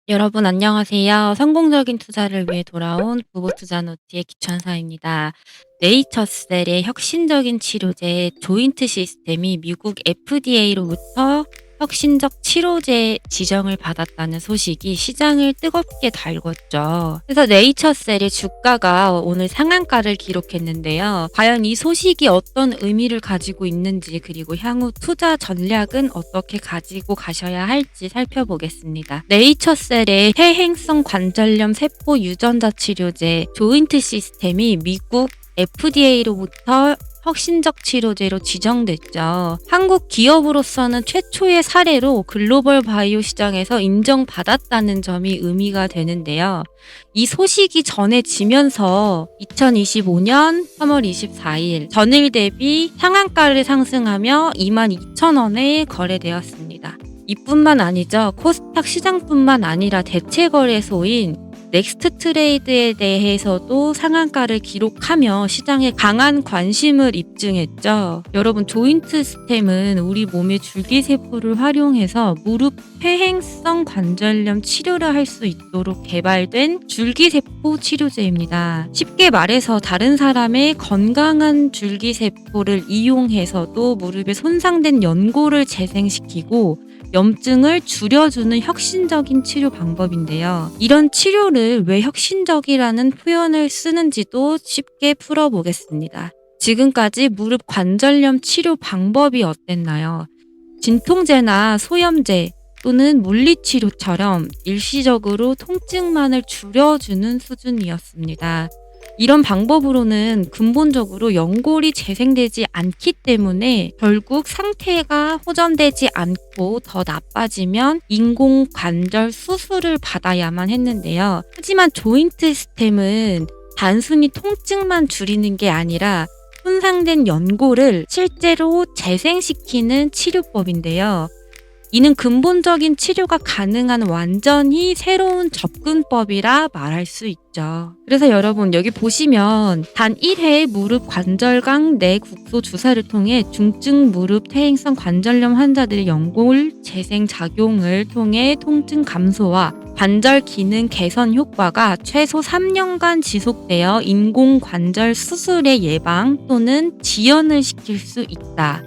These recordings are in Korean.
여러분 안녕하세요. 성공적인 투자를 위해 돌아온 부부투자노트의 기천사입니다. 네이처셀의 혁신적인 치료제 조인트 시스템이 미국 FDA로부터 혁신적 치료제 지정을 받았다는 소식이 시장을 뜨겁게 달궜죠. 그래서 네이처셀의 주가가 오늘 상한가를 기록했는데요. 과연 이 소식이 어떤 의미를 가지고 있는지, 그리고 향후 투자 전략은 어떻게 가지고 가셔야 할지 살펴보겠습니다. 네이처셀의 퇴행성 관절염 세포 유전자 치료제 조인트 시스템이 미국 FDA로부터 혁신적 치료제로 지정됐죠. 한국 기업으로서는 최초의 사례로 글로벌 바이오 시장에서 인정받았다는 점이 의미가 되는데요. 이 소식이 전해지면서 2025년 3월 24일 전일 대비 상한가를 상승하며 22,000원에 거래되었습니다. 이뿐만 아니죠. 코스닥 시장뿐만 아니라 대체 거래소인 넥스트 트레이드에 대해서도 상한가를 기록하며 시장에 강한 관심을 입증했죠. 여러분, 조인트 스템은 우리 몸의 줄기세포를 활용해서 무릎 퇴행성 관절염 치료를 할 수 있도록 개발된 줄기세포 치료제입니다. 쉽게 말해서 다른 사람의 건강한 줄기세포를 이용해서도 무릎에 손상된 연골을 재생시키고 염증을 줄여주는 혁신적인 치료 방법인데요. 이런 치료를 왜 혁신적이라는 표현을 쓰는지도 쉽게 풀어보겠습니다. 지금까지 무릎 관절염 치료 방법이 어땠나요? 진통제나 소염제 또는 물리치료처럼 일시적으로 통증만을 줄여주는 수준이었습니다. 이런 방법으로는 근본적으로 연골이 재생되지 않기 때문에 결국 상태가 호전되지 않고 더 나빠지면 인공관절 수술을 받아야만 했는데요. 하지만 조인트 스템은 단순히 통증만 줄이는 게 아니라 손상된 연골을 실제로 재생시키는 치료법인데요. 이는 근본적인 치료가 가능한 완전히 새로운 접근법이라 말할 수 있죠. 그래서 여러분, 여기 보시면 단 1회 무릎 관절강 내 국소 주사를 통해 중증 무릎 퇴행성 관절염 환자들의 연골 재생 작용을 통해 통증 감소와 관절 기능 개선 효과가 최소 3년간 지속되어 인공관절 수술의 예방 또는 지연을 시킬 수 있다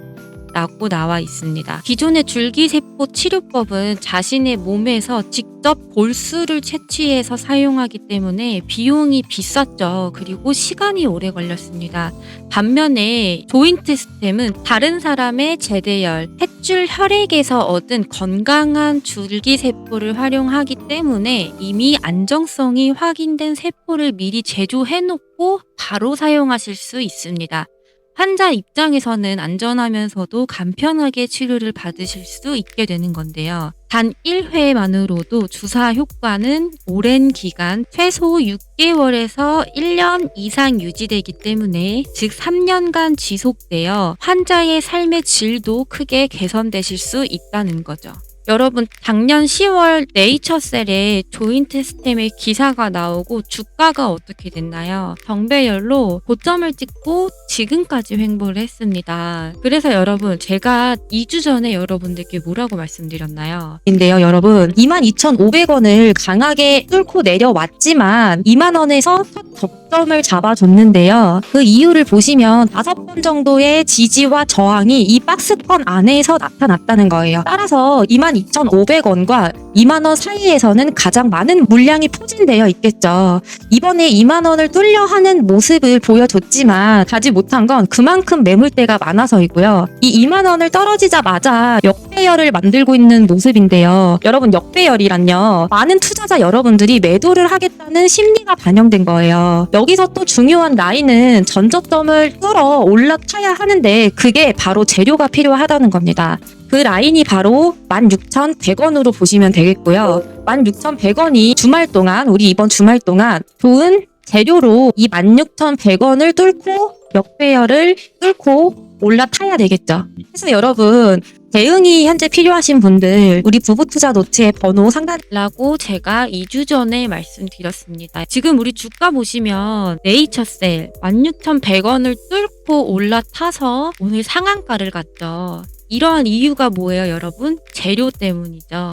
라고 나와 있습니다. 기존의 줄기세포 치료법은 자신의 몸에서 직접 골수를 채취해서 사용하기 때문에 비용이 비쌌죠. 그리고 시간이 오래 걸렸습니다. 반면에 조인트 스템은 다른 사람의 제대열, 탯줄 혈액에서 얻은 건강한 줄기세포를 활용하기 때문에 이미 안정성이 확인된 세포를 미리 제조해놓고 바로 사용하실 수 있습니다. 환자 입장에서는 안전하면서도 간편하게 치료를 받으실 수 있게 되는 건데요. 단 1회만으로도 주사 효과는 오랜 기간 최소 6개월에서 1년 이상 유지되기 때문에, 즉 3년간 지속되어 환자의 삶의 질도 크게 개선되실 수 있다는 거죠. 여러분, 작년 10월 네이처셀에 조인트 스템의 기사가 나오고 주가가 어떻게 됐나요? 정배열로 고점을 찍고 지금까지 횡보를 했습니다. 그래서 여러분, 제가 2주 전에 여러분들께 뭐라고 말씀드렸나요? 인데요, 여러분. 22,500원을 강하게 뚫고 내려왔지만 2만원에서 첫 접점을 잡아줬는데요. 그 이유를 보시면 5번 정도의 지지와 저항이 이 박스권 안에서 나타났다는 거예요. 따라서 22,500원과 2만원 사이에서는 가장 많은 물량이 포진되어 있겠죠. 이번에 2만원을 뚫려 하는 모습을 보여줬지만 가지 못한 건 그만큼 매물대가 많아서이고요. 이 2만원을 떨어지자마자 역배열을 만들고 있는 모습인데요. 여러분, 역배열이란요, 많은 투자자 여러분들이 매도를 하겠다는 심리가 반영된 거예요. 여기서 또 중요한 라인은 전저점을 뚫어 올라타야 하는데 그게 바로 재료가 필요하다는 겁니다. 그 라인이 바로 16,100원으로 보시면 되겠고요. 16,100원이 주말 동안, 우리 이번 주말 동안 좋은 재료로 이 16,100원을 뚫고 역배열을 뚫고 올라타야 되겠죠. 그래서 여러분, 대응이 현재 필요하신 분들, 우리 부부투자 노트의 번호 라고 제가 2주 전에 말씀드렸습니다. 지금 우리 주가 보시면 네이처셀 16,100원을 뚫고 올라타서 오늘 상한가를 갔죠. 이러한 이유가 뭐예요, 여러분? 재료 때문이죠.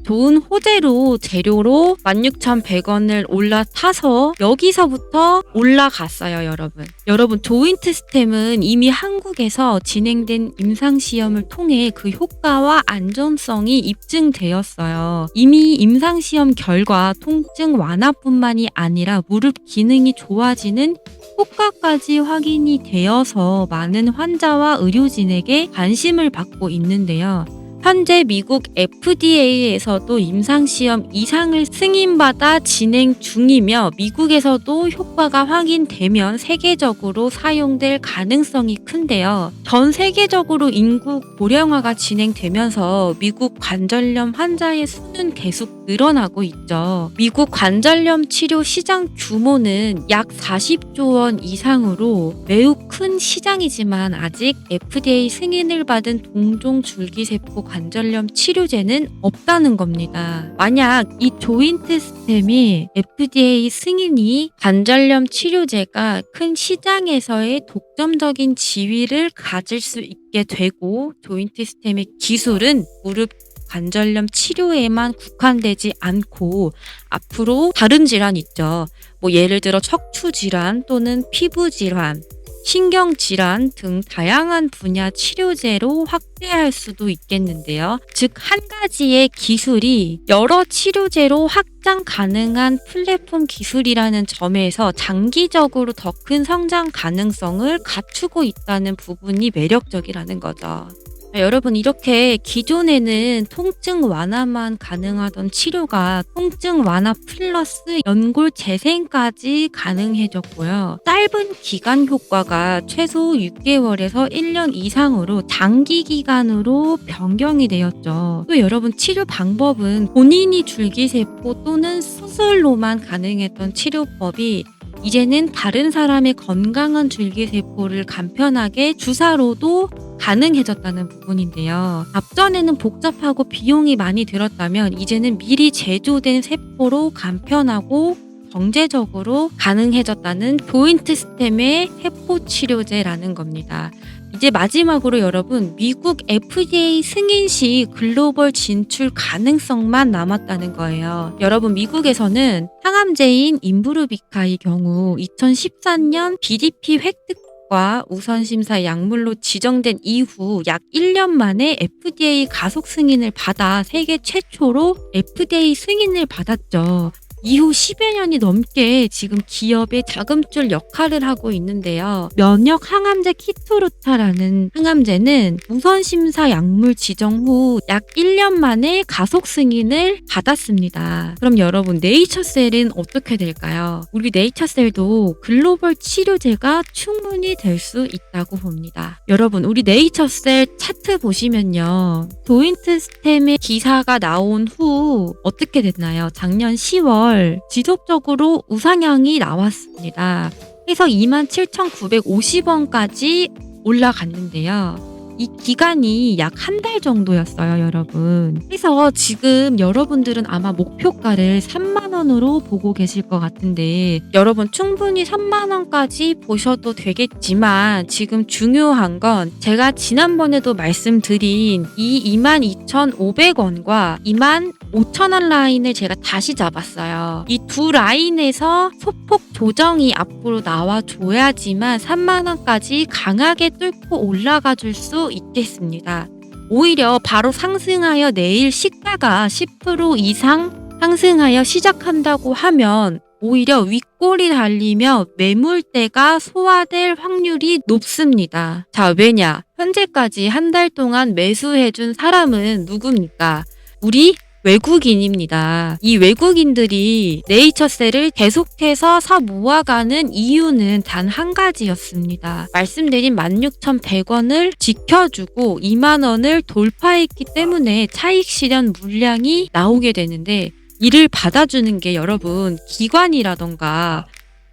좋은 호재로 재료로 16,100원을 올라타서 여기서부터 올라갔어요, 여러분. 여러분, 조인트 스템은 이미 한국에서 진행된 임상시험을 통해 그 효과와 안전성이 입증되었어요. 이미 임상시험 결과 통증 완화뿐만이 아니라 무릎 기능이 좋아지는 효과까지 확인이 되어서 많은 환자와 의료진에게 관심을 받고 있는데요. 현재 미국 FDA에서도 임상시험 이상을 승인받아 진행 중이며 미국에서도 효과가 확인되면 세계적으로 사용될 가능성이 큰데요. 전 세계적으로 인구 고령화가 진행되면서 미국 관절염 환자의 수는 계속 늘어나고 있죠. 미국 관절염 치료 시장 규모는 약 40조 원 이상으로 매우 큰 시장이지만 아직 FDA 승인을 받은 동종 줄기세포 관절염 치료제는 없다는 겁니다. 만약 이 조인트 스템이 FDA 승인이 관절염 치료제가 큰 시장에서의 독점적인 지위를 가질 수 있게 되고 조인트 스템의 기술은 무릎 관절염 치료에만 국한되지 않고 앞으로 다른 질환 있죠. 예를 들어 척추 질환 또는 피부 질환, 신경질환 등 다양한 분야 치료제로 확대할 수도 있겠는데요. 즉, 한 가지의 기술이 여러 치료제로 확장 가능한 플랫폼 기술이라는 점에서 장기적으로 더 큰 성장 가능성을 갖추고 있다는 부분이 매력적이라는 거죠. 여러분, 이렇게 기존에는 통증 완화만 가능하던 치료가 통증 완화 플러스 연골 재생까지 가능해졌고요. 짧은 기간 효과가 최소 6개월에서 1년 이상으로 장기 기간으로 변경이 되었죠. 또 여러분, 치료 방법은 본인이 줄기세포 또는 수술로만 가능했던 치료법이 이제는 다른 사람의 건강한 줄기세포를 간편하게 주사로도 가능해졌다는 부분인데요. 앞전에는 복잡하고 비용이 많이 들었다면 이제는 미리 제조된 세포로 간편하고 경제적으로 가능해졌다는 조인트 스템의 세포 치료제라는 겁니다. 이제 마지막으로 여러분, 미국 FDA 승인 시 글로벌 진출 가능성만 남았다는 거예요. 여러분, 미국에서는 항암제인 임브루비카의 경우 2014년 BDP 획득과 우선심사 약물로 지정된 이후 약 1년 만에 FDA 가속 승인을 받아 세계 최초로 FDA 승인을 받았죠. 이후 10여 년이 넘게 지금 기업의 자금줄 역할을 하고 있는데요. 면역 항암제 키토루타라는 항암제는 우선심사 약물 지정 후 약 1년 만에 가속 승인을 받았습니다. 그럼 여러분, 네이처셀은 어떻게 될까요? 우리 네이처셀도 글로벌 치료제가 충분히 될 수 있다고 봅니다. 여러분, 우리 네이처셀 차트 보시면요. 조인트 스템의 기사가 나온 후 어떻게 됐나요? 작년 10월 지속적으로 우상향이 나왔습니다. 해서 27,950원까지 올라갔는데요. 이 기간이 약 한 달 정도였어요, 여러분. 그래서 지금 여러분들은 아마 목표가를 3만 원으로 보고 계실 것 같은데 여러분, 충분히 3만 원까지 보셔도 되겠지만 지금 중요한 건 제가 지난번에도 말씀드린 이 22,500원과 25,000원 라인을 제가 다시 잡았어요. 이 두 라인에서 소폭 조정이 앞으로 나와줘야지만 3만 원까지 강하게 뚫고 올라가 줄 수 있겠습니다. 오히려 바로 상승하여 내일 시가가 10% 이상 상승하여 시작한다고 하면 오히려 윗골이 달리며 매물대가 소화될 확률이 높습니다. 자, 왜냐? 현재까지 한 달 동안 매수해준 사람은 누굽니까? 우리 외국인입니다. 이 외국인들이 네이처셀을 계속해서 사 모아가는 이유는 단 한 가지였습니다. 말씀드린 16,100원을 지켜주고 2만 원을 돌파했기 때문에 차익 실현 물량이 나오게 되는데 이를 받아주는 게 여러분, 기관이라던가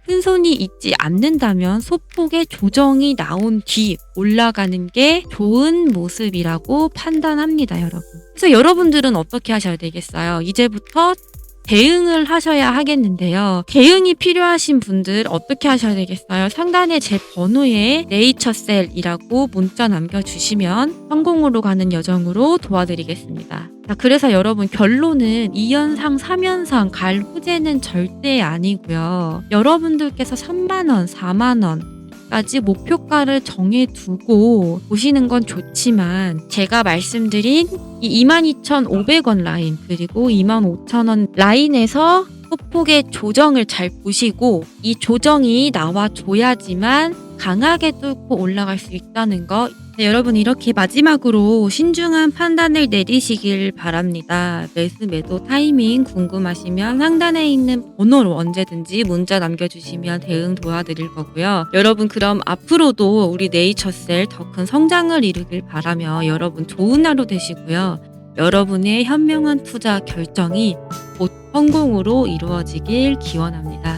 큰손이 있지 않는다면 소폭의 조정이 나온 뒤 올라가는 게 좋은 모습이라고 판단합니다, 여러분. 그래서 여러분들은 어떻게 하셔야 되겠어요? 이제부터 대응을 하셔야 하겠는데요. 대응이 필요하신 분들 어떻게 하셔야 되겠어요? 상단에 제 번호에 네이처셀이라고 문자 남겨주시면 성공으로 가는 여정으로 도와드리겠습니다. 자, 그래서 여러분 결론은 2연상, 3연상 갈 후제는 절대 아니고요. 여러분들께서 3만원, 4만원 까지 목표가를 정해두고 보시는 건 좋지만 제가 말씀드린 이 22,500원 라인 그리고 25,000원 라인에서 소폭의 조정을 잘 보시고 이 조정이 나와줘야지만 강하게 뚫고 올라갈 수 있다는 거. 네, 여러분 이렇게 마지막으로 신중한 판단을 내리시길 바랍니다. 매수 매도 타이밍 궁금하시면 상단에 있는 번호로 언제든지 문자 남겨주시면 대응 도와드릴 거고요. 여러분 그럼 앞으로도 우리 네이처셀 더 큰 성장을 이루길 바라며 여러분 좋은 하루 되시고요. 여러분의 현명한 투자 결정이 곧 성공으로 이루어지길 기원합니다.